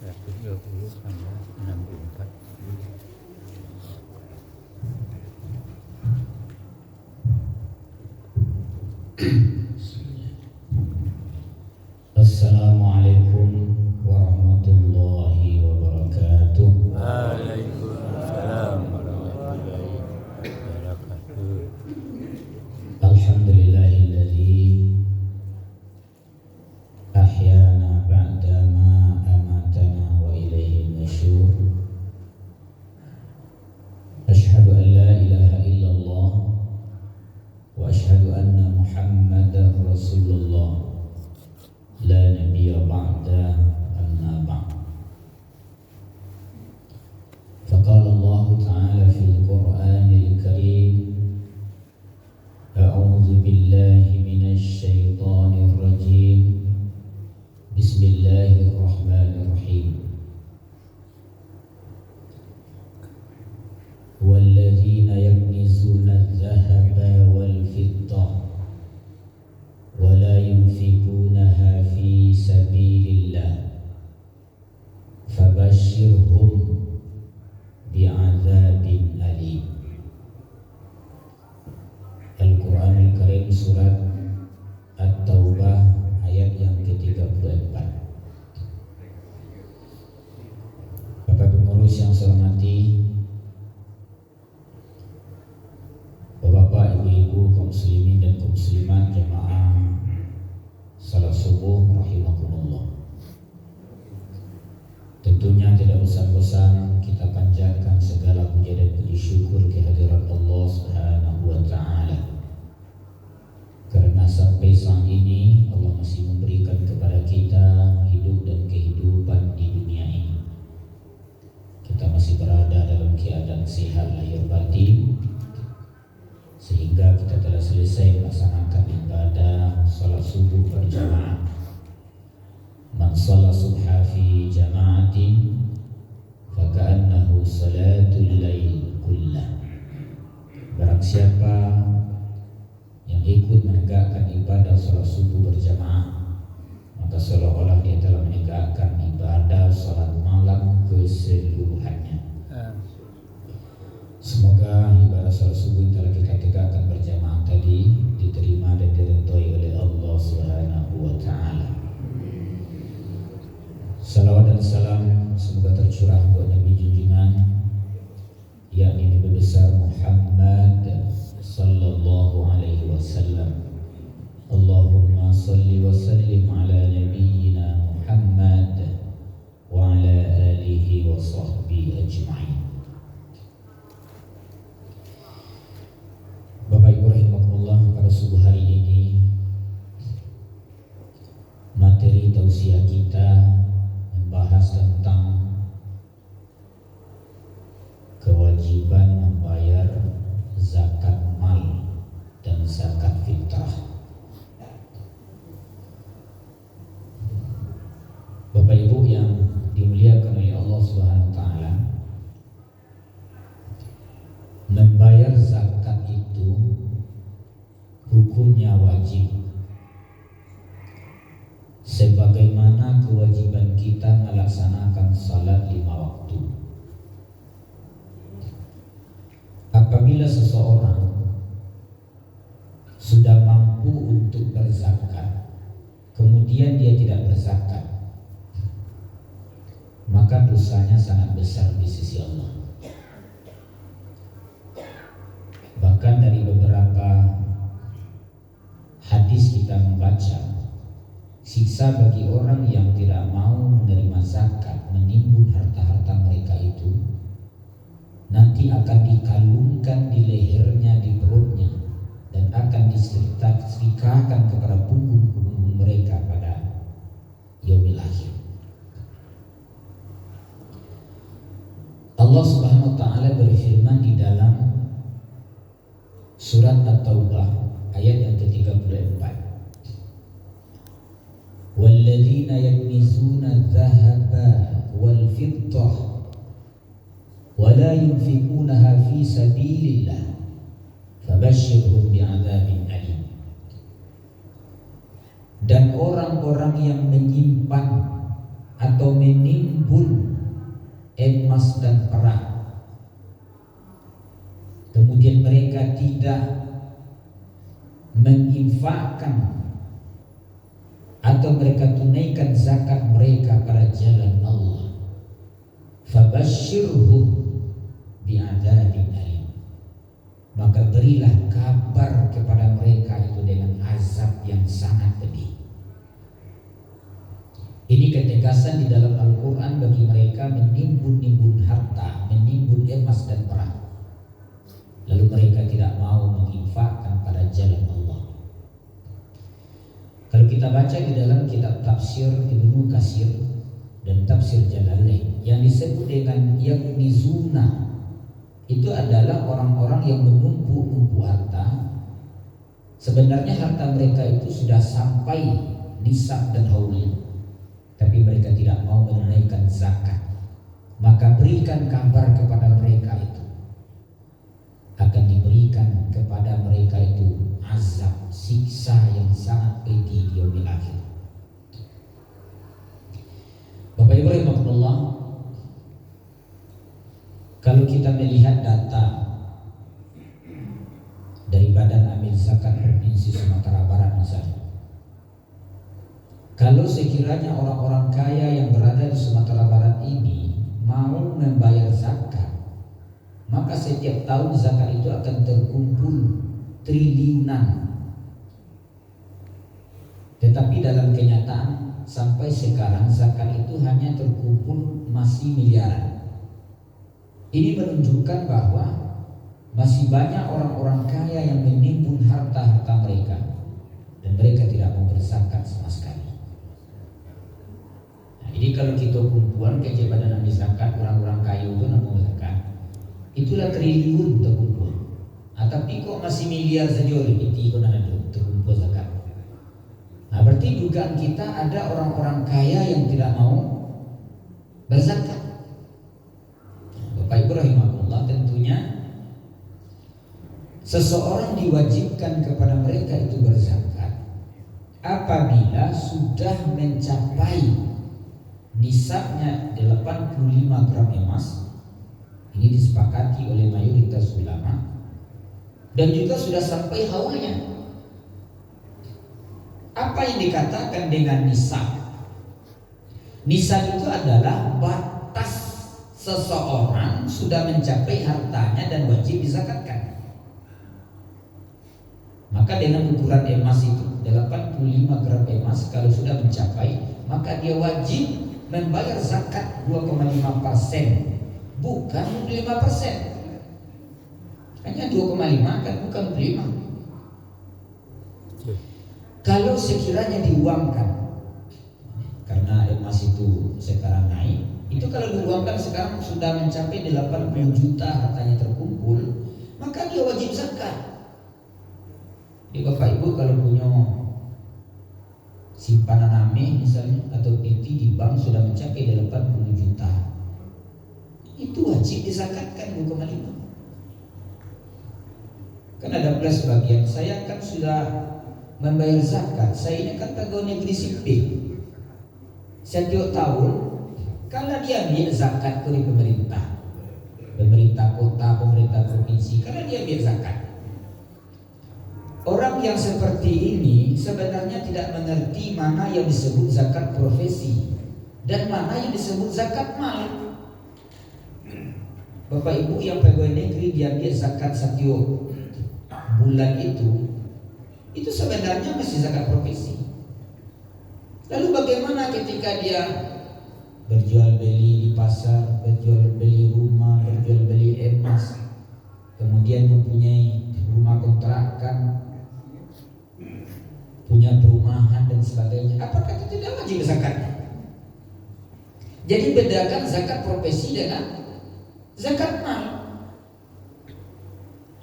130 sama 64. Assalamualaikum warahmatullahi wabarakatuh. Waalaikumsalam warahmatullahi wabarakatuh. Alhamdulillahilladzi ahyana ba'dama amatana wa ilaihi nusyur. Asyhadu an la ilaha illallah wa asyhadu anna Muhammadar Rasulullah. La nabiyya ba'da amma ba'd. Faqala Allah Ta'ala fil Qur'anil Karim, A'udzu billahi minasy syaithanir rajim. Bismillahirrahmanirrahim. Walladzina yaknizuna adh-dhahaba wal fiddah wa la yunfikunaha fi sabilillah fabashshirhum bi'adzabin alim. Al-Quranul Karim surat At-Taubah ayat yang ke-34. Bapak pengurus yang saya hormati, Bapak, Ibu-ibu, kaum muslimin dan kaum muslimat, jamaah salat subuh rahimakumullah. Tentunya tidak bosan-bosan kita panjatkan segala puja dan puji syukur kehadirat Allah Subhanahu wa taala. Karena sampai saat ini Allah masih memberikan kepada kita hidup dan kehidupan di dunia ini. Kita masih berada dalam keadaan sehat lahir batin, sehingga kita telah selesai melaksanakan ibadah salat subuh berjamaah. Man shalla subha fi jama'atin faka'annahu salatul lail kullah. Barang siapa yang ikut menegakkan ibadah salat subuh berjamaah, maka seolah-olah dia telah menegakkan ibadah salat malam keseluruhannya. Semoga ibadah salat subuh yang telah kita tegakkan berjamaah tadi diterima dan diridhai oleh Allah Subhanahu wa taala. Salawat dan salam semoga tercurah buat Nabi junjungan, yakni Nabi besar Muhammad sallallahu alaihi wasallam. Allahumma salli wa sallim ala nabiyyina Muhammad wa ala alihi wa sahbihi ajma'in. Bapak Ibu rahimakumullah, pada subuh hari ini materi tausiah kita membahas tentang kewajiban membayar zakat mal dan zakat fitrah. Bapak Ibu yang dimuliakan oleh Allah Subhanahu wa taala, membayar zakat itu hukumnya wajib, sebagaimana kewajiban kita melaksanakan salat 5 waktu. Apabila seseorang sudah mampu untuk berzakat, kemudian dia tidak berzakat, maka dosanya sangat besar di sisi Allah. Bahkan dari beberapa hadis kita membaca, siksa bagi orang yang tidak mau menerima zakat, menimbun harta-harta mereka itu, nanti akan dikalungkan di lehernya, di perutnya, dan akan diserikakan kepada punggung-punggung mereka pada yaumil akhir. Allah Subhanahu wa taala berfirman di dalam surat At-Taubah ayat yang ke-34. Walladzina yaknizuna adh-dhahaba wal fiddah wa la yunfikunaha fi sabilillah fabashshirhum bi'adzabin alim. Dan orang-orang yang menyimpan atau atau menimbun emas dan perak, kemudian mereka tidak menginfakkan atau mereka tunaikan zakat mereka pada jalan Allah, fabashshirhum bi'adzabin alim, maka berilah kabar kepada mereka itu dengan azab yang sangat pedih. Ini ketegasan di dalam Al-Quran bagi mereka menimbun-nimbun harta, menimbun emas dan perak, lalu mereka tidak mau menginfakkan pada jalan Allah. Kalau kita baca di dalam kitab tafsir Ibnu Katsir dan tafsir Jalalain, yang disebut dengan yaknizuna itu adalah orang-orang yang menumpuk-numpuk harta. Sebenarnya harta mereka itu sudah sampai nisab dan haul, tapi mereka tidak mau menunaikan zakat. Maka berikan kabar kepada mereka itu, akan diberikan kepada mereka itu azab, siksa yang sangat pedih di yaumil akhir. Bapak Ibu rahimahullah, kalau kita melihat data dari Badan Amil Zakat Provinsi Sumatera Barat misalnya, kalau sekiranya orang-orang kaya yang berada di Sumatera Barat ini mau membayar zakat, maka setiap tahun zakat itu akan terkumpul triliunan. Tetapi dalam kenyataan sampai sekarang zakat itu hanya terkumpul masih miliaran. Ini menunjukkan bahwa masih banyak orang-orang kaya yang menimbun harta-harta mereka dan mereka tidak mau berzakat sama sekali. Nah, jadi kalau kita kumpulan kecepatan ambil zakat, orang-orang kaya itu nak mau zakat, itulah triliun terkumpul. Tapi kok masih miliar saja itu terkumpul zakat. Nah, berarti dugaan kita ada orang-orang kaya yang tidak mau berzakat. Bapak Ibu rahimahullah, tentunya seseorang diwajibkan kepada mereka itu berzakat apabila sudah mencapai nisabnya 85 gram emas. Ini disepakati oleh mayoritas ulama. Dan juga sudah sampai haulnya. Apa yang dikatakan dengan nisab? Nisab itu adalah batas seseorang sudah mencapai hartanya dan wajib dizakatkan. Maka dengan ukuran emas itu 85 gram emas, kalau sudah mencapai, maka dia wajib membayar zakat 2,5%, bukan 5%. Hanya 2,5 kan, bukan 5. Kalau sekiranya diuangkan, karena emas itu sekarang naik, itu kalau diuangkan sekarang sudah mencapai 80 juta hartanya terkumpul, maka dia wajib zakat. Jadi Bapak Ibu kalau punya simpanan ame misalnya atau PT di bank sudah mencapai 80 juta, itu wajib dizakatkan 2,5. Kan ada pula sebagian, saya kan sudah membayar zakat, saya ini kan pegawai negeri sipil. Setiap tahun kalau dia ambil zakat dari pemerintah kota, pemerintah provinsi, karena dia ambil zakat. Orang yang seperti ini sebenarnya tidak mengerti mana yang disebut zakat profesi dan mana yang disebut zakat mal. Bapak Ibu yang pegawai negeri dia ambil zakat setiap bulan itu sebenarnya masih zakat profesi. Lalu bagaimana ketika dia berjual beli di pasar, berjual beli rumah, berjual beli emas, kemudian mempunyai rumah kontrakan, punya perumahan dan sebagainya, apakah itu tidak wajib zakatnya? Jadi bedakan zakat profesi dengan zakat mal.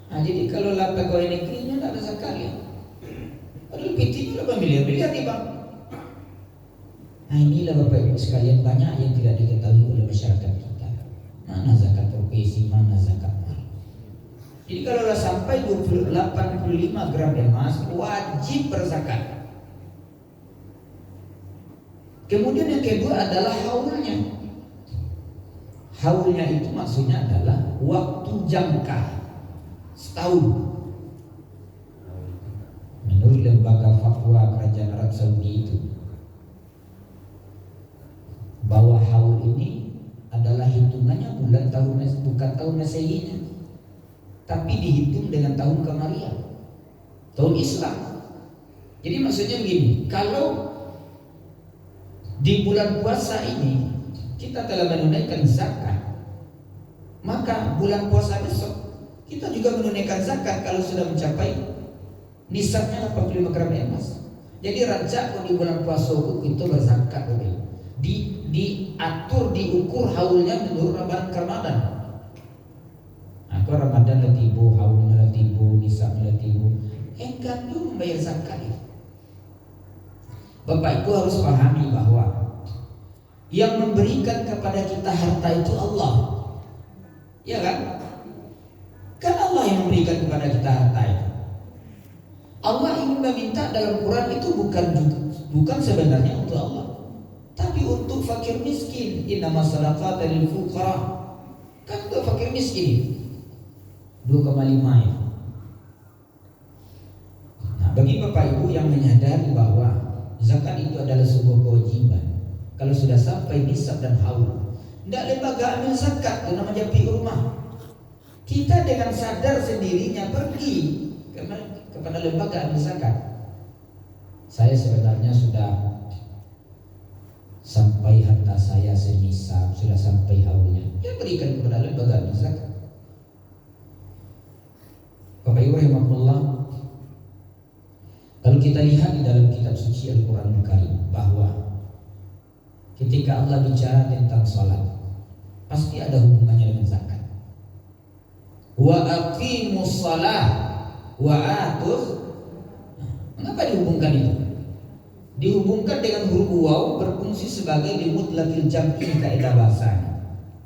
Nah, jadi kalau lah pegawai negerinya tidak ada zakatnya, padahal PT-nya 8 miliar di bank. Nah, inilah Bapak Ibu sekalian banyak yang tidak diketahui oleh masyarakat kita. Mana zakat profesi, mana zakat mal. Jadi kalau lah sampai 85 gram emas wajib berzakat. Kemudian yang kedua adalah haulnya. Haulnya itu maksudnya adalah waktu jangka setahun. Menurut lembaga fatwa kerajaan Arab Saudi itu, bahwa haul ini adalah hitungannya bulan tahun, bukan tahun Masehinya, tapi dihitung dengan tahun Qamariah, tahun Islam. Jadi maksudnya begini, kalau di bulan puasa ini kita telah menunaikan zakat, maka bulan puasa besok kita juga menunaikan zakat kalau sudah mencapai nisabnya 85 gram emas. Jadi rancak di bulan puasa itu berzakat, diatur, diukur haulnya menurut Ramadan. Aku Ramadan latibu, haulnya latibu, nisabnya latibu. Enggak dulu membayar zakat itu. Bapak Ibu harus pahami bahwa yang memberikan kepada kita harta itu Allah, ya kan? Kan Allah yang memberikan kepada kita harta itu. Allah ingin meminta dalam Quran itu bukan sebenarnya untuk Allah, tapi untuk fakir miskin. Innamas shadaqatu lil fuqara. Kan untuk fakir miskin 2,5 ya. Nah, bagi Bapak Ibu yang menyadari bahwa zakat itu adalah sebuah kewajiban, kalau sudah sampai nisab dan haul, tidak lembaga amil zakat itu namanya pi rumah. Kita dengan sadar sendirinya pergi kepada lembaga amil zakat. Saya sebenarnya sudah sampai harta saya senisab, sudah sampai haulnya, ya berikan kepada lembaga amil zakat. Bapak Ibu rahimahullah, kalau kita lihat di dalam kitab suci Al-Quran Al-Karim bahwa ketika Allah bicara tentang salat, pasti ada hubungannya dengan zakat. Wa aqimus shalah wa atuz. Mengapa dihubungkan itu? Dihubungkan dengan huruf waw, berfungsi sebagai limutlaqil jam'i kaidah bahasa.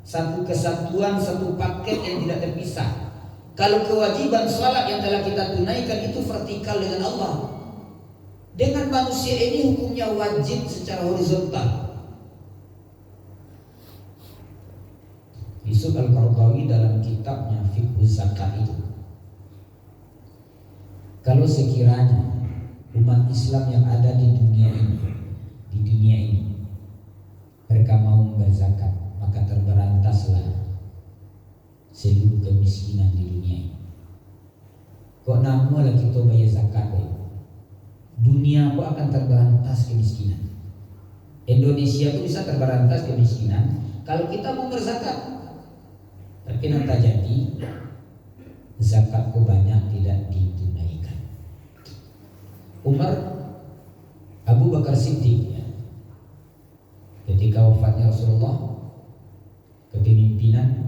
Satu kesatuan, satu paket yang tidak terpisah. Kalau kewajiban salat yang telah kita tunaikan itu vertikal dengan Allah, dengan manusia ini hukumnya wajib secara horizontal. Yusuf Al-Qaradawi dalam kitabnya Fiqh Zakat itu, kalau sekiranya umat Islam yang ada di dunia ini mereka mau berzakat, maka terberantaslah seluruh kemiskinan di dunia ini. Kok nama lah kita bayar zakat, dunia kok akan terberantas kemiskinan. Indonesia itu bisa terberantas kemiskinan kalau kita mau berzakat. Tapi nanti jadi zakatku banyak tidak ditunaikan. Abu Bakar Siddiq ya, ketika wafatnya Rasulullah, kepemimpinan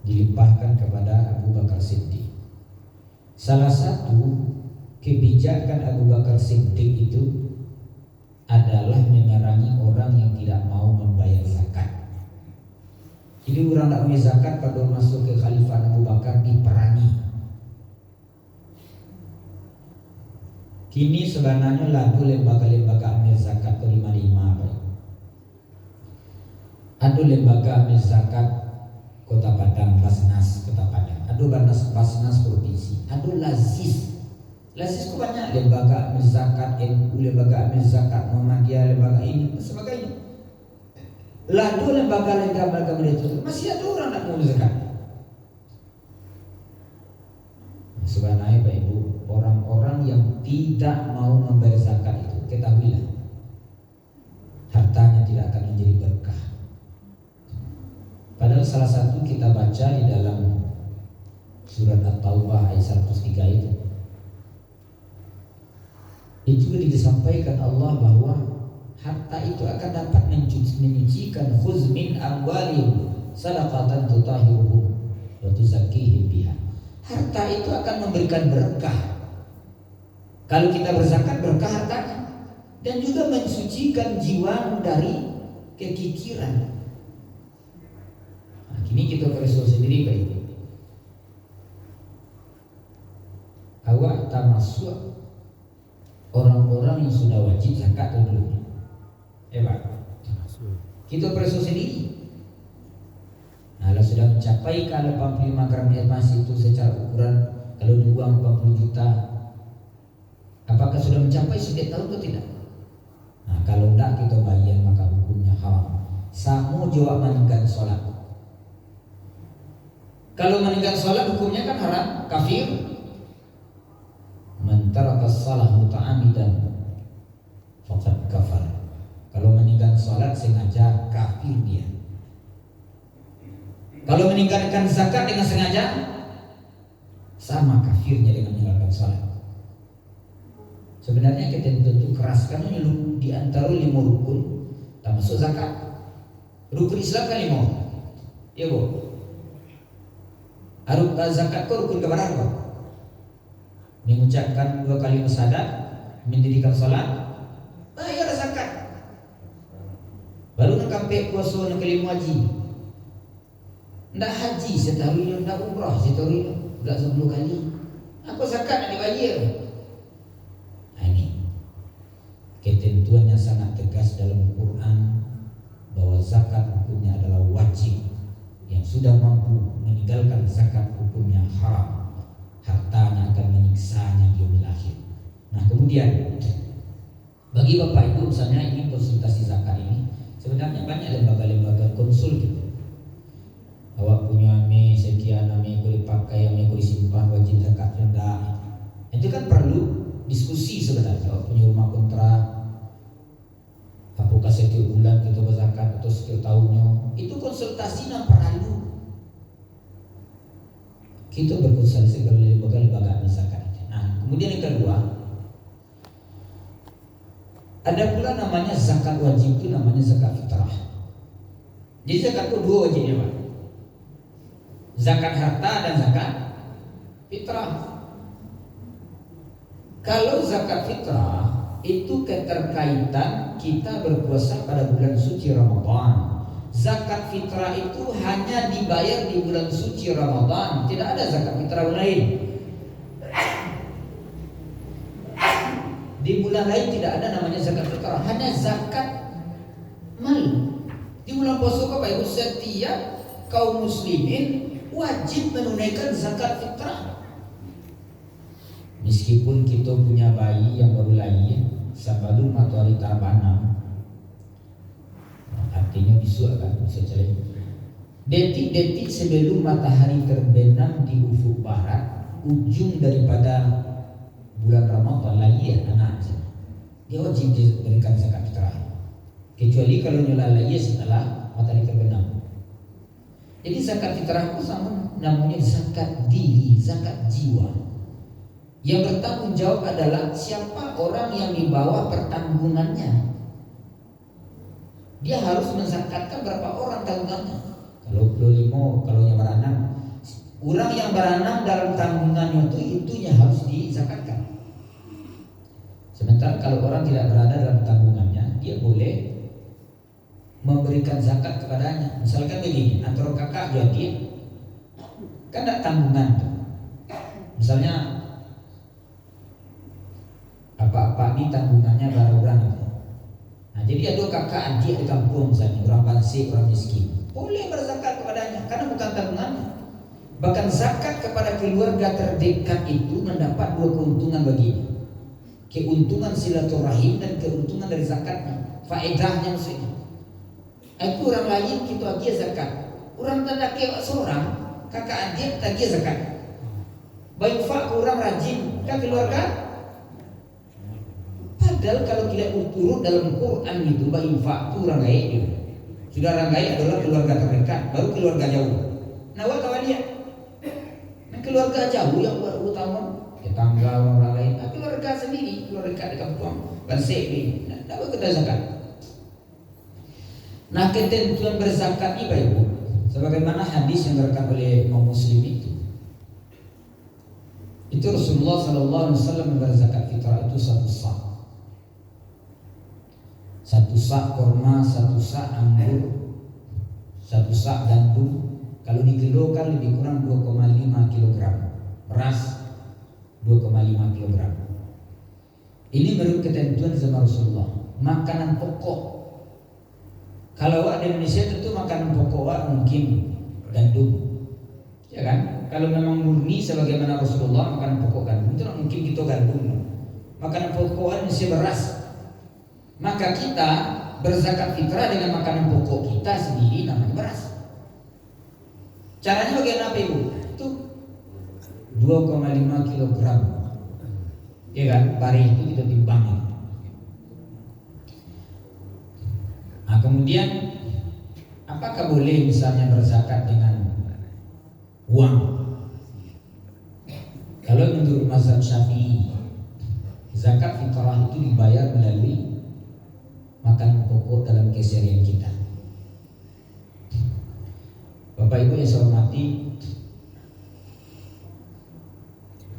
dilimpahkan kepada Abu Bakar Siddiq. Salah satu kebijakan Abu Bakar Siddiq itu adalah memerangi orang yang tidak mau membayar zakat. Jadi orang tak punya zakat pada masuk ke Khalifah Abu Bakar diperangi. Kini sebenarnya lalu lembaga-lembaga amil zakat ke-55 ada lembaga amil zakat Kota Padang, Basnas Kota Padang, ada Basnas Provinsi, ada Lazis itu banyak lembaga amil zakat, NU, lembaga amil zakat Muhammadiyah, lembaga ini sebagainya. Lalu lembaga-lembaga itu masih ada orang nak mau zakat. Sebenarnya Pak Ibu, orang-orang yang tidak mau membayar zakat itu, ketahuilah hartanya tidak akan menjadi berkah. Padahal salah satu kita baca di dalam surat At-Taubah ayat 103 itu juga disampaikan Allah bahwa harta itu akan dapat menyucikan khuz min amwalihim sadaqatan tutahhiruhum wa tuzakkihim biha. Harta itu akan memberikan berkah. Kalau kita berzakat, berkah hartanya, dan juga mensucikan jiwa dari kekikiran. Nah, kini kita perlu sendiri Pak Ibu. Awak termasuk orang-orang yang sudah wajib zakat atau belum? Pak. Masuk. Kita persu sendiri. Nah, kalau sudah mencapai ke 85 gram emas itu secara ukuran, kalau diuang 40 juta, apakah sudah mencapai sudah tahu atau tidak? Nah, kalau tidak kita bayar maka hukumnya haram. Sama jawab meninggalkan sholat. Kalau meninggalkan sholat hukumnya kan haram, kafir. Man taraka shalah muta'ammidan faqad kafar. Kalau meninggalkan sholat sengaja, kafir dia. Kalau meninggalkan zakat dengan sengaja, sama kafirnya dengan meninggalkan sholat. Sebenarnya kita tentu keras karena di antara 5 rukun termasuk zakat. Rukun Islam kan 5. Ya Bu. Zakat kau rukun keberapa? Mengucapkan 2 kali syahadat, mendirikan sholat, bayar zakat. Baru nak sampai puasa nak kelima haji. Ndak haji setahun, ndak umrah setahun, ndak 10 kali. Apa zakat nak dibayar? Nah, ini ketentuannya sangat tegas dalam Quran bahwa zakat hukumnya adalah wajib. Yang sudah mampu meninggalkan zakat hukumnya haram. Hartanya akan menyiksanya di yaumil akhir. Nah, kemudian bagi Bapak Ibu misalnya ini konsultasi zakat ini, sebenarnya banyak lembaga-lembaga konsul gitu. Awak punya sekian boleh pakai, boleh disimpan, wajib zakat rendah. Itu kan perlu diskusi sebenarnya. Awak punya rumah kontrak, apakah setiap bulan kita berzakat atau setiap tahunnya? Itu konsultasi yang perlu. Kita berkonsultasi dengan lembaga-lembaga zakat. Nah, kemudian yang kedua, ada pula namanya zakat wajib, itu namanya zakat fitrah. Jadi zakat itu 2 wajibnya Pak. Zakat harta dan zakat fitrah. Kalau zakat fitrah itu keterkaitan kita berpuasa pada bulan suci Ramadan. Zakat fitrah itu hanya dibayar di bulan suci Ramadan. Tidak ada zakat fitrah lain. Di bulan lain tidak ada namanya zakat fitrah, hanya zakat mal. Di bulan puasa Bapak Ibu, setiap kaum muslimin wajib menunaikan zakat fitrah. Meskipun kita punya bayi yang baru lahir sebelum matahari terbenam, artinya besok akan bisa celeng. Detik-detik sebelum matahari terbenam di ufuk barat, ujung daripada bulan Ramadan lahir anak, dia wajib diberikan zakat fitrah. Kecuali kalau nyala lahir setelah matahari terbenam. Jadi zakat fitrah itu sama namanya zakat diri, zakat jiwa. Yang bertanggung jawab adalah siapa orang yang di bawah pertanggungannya. Dia harus menzakatkan berapa orang tanggungannya. Kalau 25, kalau yang beranam, orang yang beranam dalam tanggungannya itu itunya harus dizakatkan. Sementara kalau orang tidak berada dalam tanggungannya, dia boleh memberikan zakat kepadanya. Misalkan begini, antara kakak jadi kan tidak tanggungan tuh. Misalnya apa-apa ini tanggungannya barang orang. Nah, jadi ada kakak adik di kampung misalnya, orang bansi, orang miskin, boleh berzakat kepadanya karena bukan tanggungannya. Bahkan zakat kepada keluarga terdekat itu mendapat 2 keuntungan baginya. Keuntungan silaturahim dan keuntungan dari zakatnya. Faedahnya maksudnya. Itu orang lain kita agia zakat. Orang tanda kewak seorang, kakak adik agia zakat. Baik fak orang rajin kan keluarga. Padahal kalau kita urut dalam Quran itu infak itu orang kaya juga. Sudah orang kaya adalah keluarga terdekat, baru keluarga jauh. Nah, kawan dia, nah, keluarga jauh yang utama, tetangga orang lain, nah, keluarga sendiri, keluarga di kampung, bansek ini, nah, dapat kita zakat. Nah, ketentuan berzakat ini Bapak Ibu, sebagaimana hadis yang direkam oleh Imam Muslim itu Rasulullah SAW berzakat fitrah itu 1 sa'. 1 sa' korma, 1 sa' anggur, 1 sa' gandum. Kalau dikilokan lebih kurang 2,5 kg. Beras 2,5 kg. Ini menurut ketentuan zaman Rasulullah. Makanan pokok Kalau di Indonesia tentu makanan pokok mungkin gandum, ya kan? Kalau memang murni sebagaimana Rasulullah makanan pokok gandum, itu mungkin kita gandum. Makanan pokok Indonesia beras. Maka kita berzakat fitrah dengan makanan pokok kita sendiri namanya beras. Caranya bagaimana Pak Ibu? Itu 2,5 kilogram, ya kan? Pari itu kita timbang. Nah, kemudian apakah boleh misalnya berzakat dengan uang? Kalau menurut mazhab Syafi'i, zakat fitrah itu dibayar melalui makanan pokok dalam keseharian kita. Bapak Ibu yang saya hormati,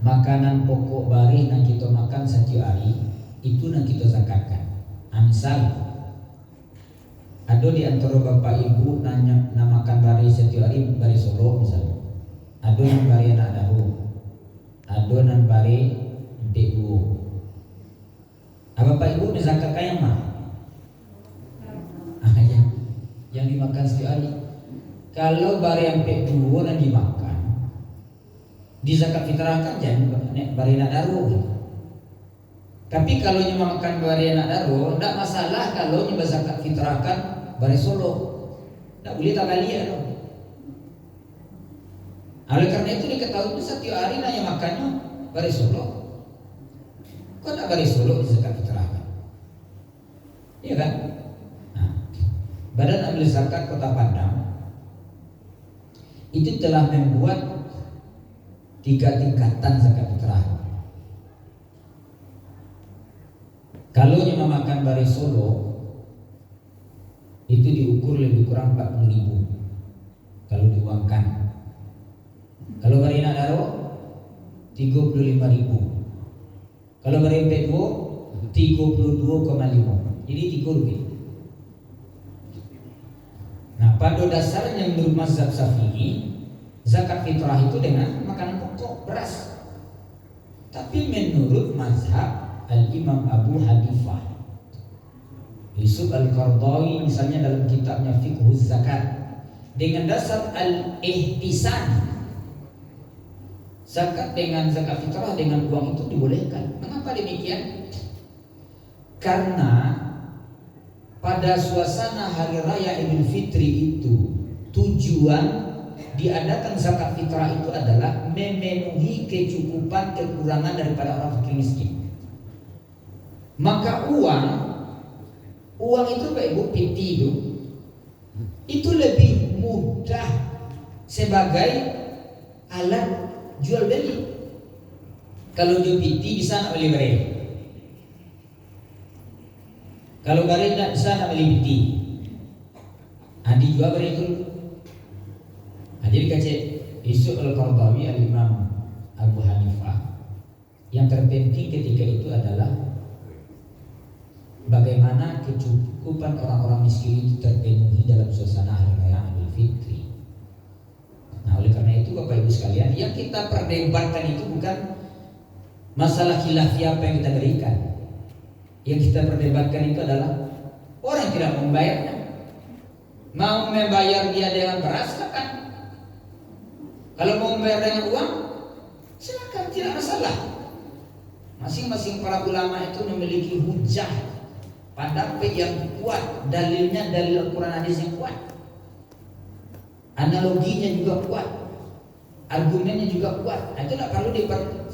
makanan pokok barih yang kita makan setiap hari itu yang kita zakatkan. Misal ada di antara Bapak Ibu nanya makan barih setiap hari barih Solo misalnya. Ada yang barih anak dahu, ada yang barih PU. Bapak Ibu menzakatkan yang mana? Yang dimakan setiap hari. Kalau barang P2 yang dimakan di zakat fitrahkan jangan barang nak daruh gitu. Tapi kalau nyoba makan barang nak daruh tidak masalah kalau nyoba zakat fitrahkan barang Solo. Tidak boleh tak kali ya. Oleh karena itu diketahui setiap hari nanya makannya barang Solo. Kok tak barang Solo di zakat fitrahkan? Iya kan? Badan Amil Zakat Kota Padang itu telah membuat 3 tingkatan zakat fitrah. Kalau yang memakan bari Solo itu diukur lebih kurang 40.000 kalau diuangkan. Kalau bari Nadaro 35.000. Kalau bari Pedwo 32,5. Jadi 3 rupiah. Nah, pada dasarnya menurut mazhab Syafi'i, zakat fitrah itu dengan makanan pokok beras. Tapi menurut mazhab Al-Imam Abu Hanifah, Yusuf Al-Qardawi misalnya dalam kitabnya Fiqhuz Zakat, dengan dasar al-ihtisan, zakat dengan zakat fitrah dengan uang itu dibolehkan. Mengapa demikian? Karena pada suasana hari raya Idul Fitri itu tujuan diadakan zakat fitrah itu adalah memenuhi kecukupan kekurangan daripada orang fakir miskin. Maka uang itu Pak Ibu piti itu lebih mudah sebagai alat jual beli. Kalau jual piti bisa nak beli barang. Kalau barang tak bisa nak beli piti, dijual barang itu. Jadi kacau Yusuf Al-Qardawi Al-Imam Abu Hanifah, yang terpenting ketika itu adalah bagaimana kecukupan orang-orang miskin itu terpenuhi dalam suasana hari raya Idul Fitri. Nah, oleh karena itu Bapak Ibu sekalian, yang kita perdebatkan itu bukan masalah khilafiyah apa yang kita berikan. Yang kita perdebatkan itu adalah orang tidak membayarnya. Mau membayar dia dengan beras silakan. Kalau mau membayar dengan uang silakan, tidak masalah. Masing-masing para ulama itu memiliki hujah pada yang kuat, dalilnya dalil Al-Quran hadis yang kuat, analoginya juga kuat, argumennya juga kuat. Nah, itu tidak perlu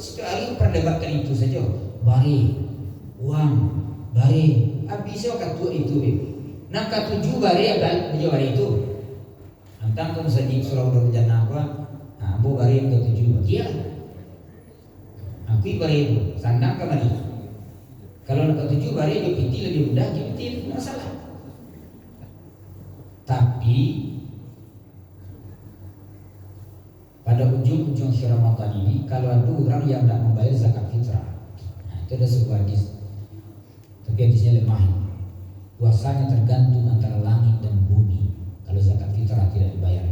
sekali perdebatkan itu saja. Bari uang, bari habis kata itu. Nak katuju bari apa bari itu. Antang kamu saja surau berjana apa? Nah, bu bari yang ketujuh dia. Aku bari itu sandang kemari. Kalau nak ketujuh bari dia piti lebih mudah, dia piti masalah. Tapi pada ujung-ujung Ramadan ini, kalau ada orang yang tidak membayar zakat fitrah, nah, itu ada sebuah hadis. Tapi hadisnya lemah. Puasanya tergantung antara langit dan bumi kalau zakat fitrah tidak dibayar.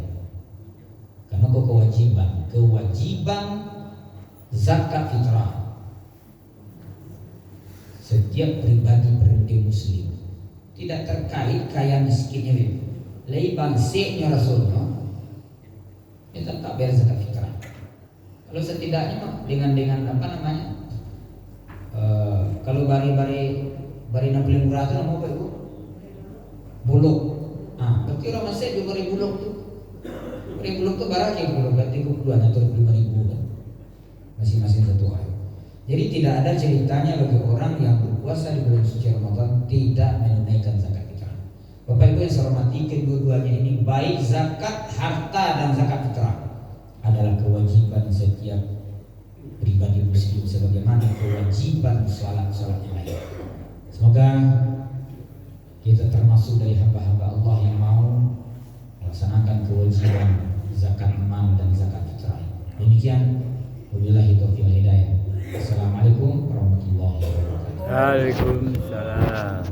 Karena kewajiban zakat fitrah setiap pribadi muslim tidak terkait kaya miskinnya itu. Lai bangsiknya Rasulullah itu tak bayar zakat fitrah. Kalau setidaknya dengan apa namanya? Kalau bari 60 murah itu mau apa ibu? Buluk. Ah, berarti orang masih juga bari buluk tuh. Bari buluk tuh barak yang buluk berarti 22 atau 25.000 kan. Masing-masing satu hari. Jadi tidak ada ceritanya bagi orang yang berpuasa di bulan suci Ramadan tidak menunaikan zakat fitrah. Bapak Ibu yang saya hormati, kedua-duanya ini baik zakat harta dan zakat fitrah adalah kewajiban setiap pribadi muslim sebagaimana kewajiban sholat yang lain. Semoga kita termasuk dari hamba-hamba Allah yang mau melaksanakan kewajiban zakat mal dan zakat fitrah. Demikian, wabillahi taufiq wal hidayah. Assalamualaikum warahmatullahi wabarakatuh. Waalaikumsalam.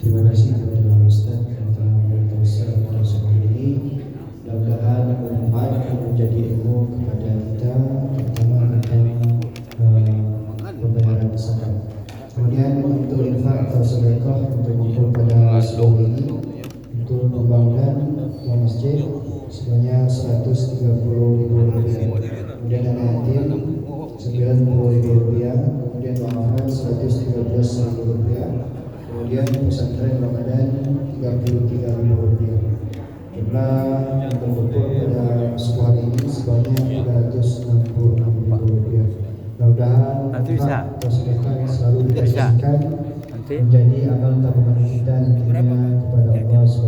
Terima kasih kepada Ustaz yang telah bertausiah pada sore ini. Mudah-mudahan bermanfaat dan menjadi ilmu kepada kita, terutama tentang pembayaran zakat. Kemudian untuk infak atau sedekah untuk mengumpul pada sore ini untuk pembangunan masjid sebanyak Rp130.000. Kemudian dana yatim Rp90.000. Kemudian wakaf Rp113.000. Kemudian pesantren Ramadan Rp33.000. Jumlah yang terkumpul pada sekolah ini sebanyak Rp366.000. Mudah-mudahan Nanti bisa. atau sedekah yang selalu Bisa. dikasihkan Nanti menjadi amal tabungan kita nantinya